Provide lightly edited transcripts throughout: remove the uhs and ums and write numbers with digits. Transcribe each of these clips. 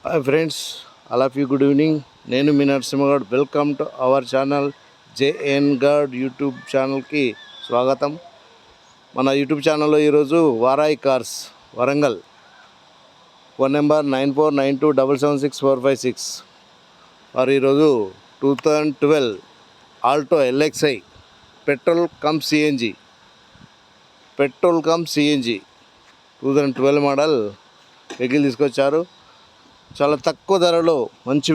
Hi friends, all of you good evening. నేను మీ Narasimhagoud. Welcome to our channel JN Goud YouTube ఛానల్కి స్వాగతం. మన యూట్యూబ్ ఛానల్లో ఈరోజు Varahi cars Warangal, phone number 9492776456. వారు ఈరోజు 2012 Alto LXi petrol cum CNG 2012 model vehicle తీసుకొచ్చారు. చాలా తక్కువ ధరలో మంచి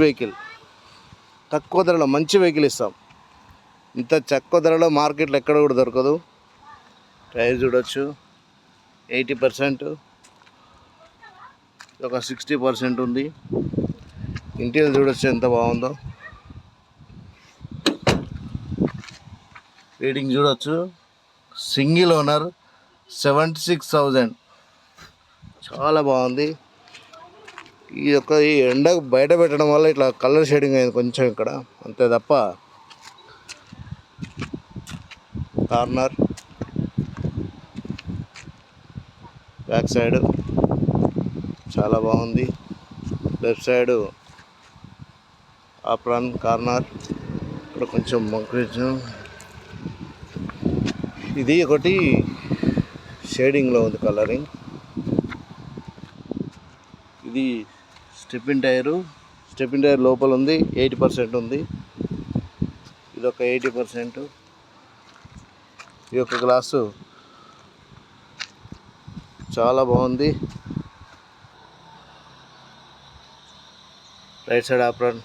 వెహికల్ ఇస్తాం. ఇంత తక్కువ ధరలో మార్కెట్లో ఎక్కడ కూడా దొరకదు. టైర్ చూడొచ్చు, 80%, ఒక 60% ఉంది. ఇంటీరియర్ చూడొచ్చు ఎంత బాగుందో. రీడింగ్ చూడొచ్చు, సింగిల్ ఓనర్, 76,000. చాలా బాగుంది. ఈ ఎండకు బయట పెట్టడం వల్ల ఇట్లా కలర్ షేడింగ్ అయింది కొంచెం ఇక్కడ, అంతే తప్ప. కార్నర్, బ్యాక్ సైడ్ చాలా బాగుంది. లెఫ్ట్ సైడ్ ఆప్రాన్ కార్నర్, ఇక్కడ కొంచెం మొక్కచ్చు. ఇది ఒకటి షేడింగ్లో ఉంది కలరింగ్. ఇది స్టెప్పిన్ టైర్ లోపల ఉంది, 80% ఉంది. ఇది ఒక 80%. ఈ యొక్క గ్లాసు చాలా బాగుంది. రైట్ సైడ్ ఆప్రాన్,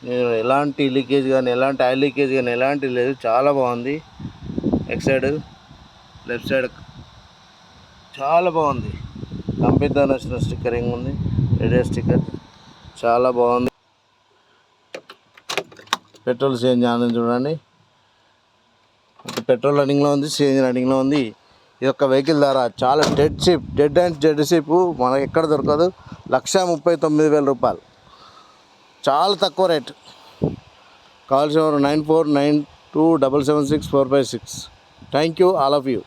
నేను ఎలాంటి లీకేజ్ కానీ, ఎలాంటి ఆయిల్ లీకేజ్ కానీ ఎలాంటి లేదు, చాలా బాగుంది. ఎక్స్ సైడ్, లెఫ్ట్ సైడ్ చాలా బాగుంది. కంపెనీతో నచ్చిన స్టిక్కరింగ్ ఉంది, రేడియో స్టిక్కర్ చాలా బాగుంది. పెట్రోల్ సిఎన్జి ఆనంద్ చూడండి, పెట్రోల్ రన్నింగ్లో ఉంది, సిఎన్జి రన్నింగ్లో ఉంది. ఈ యొక్క వెహికల్ ధర చాలా డెడ్ చీప్ మనకు ఎక్కడ దొరకదు. 1,39,000 రూపాయలు, చాలా తక్కువ రేట్. కావాల్సిన 9492776456. Thank you all of you.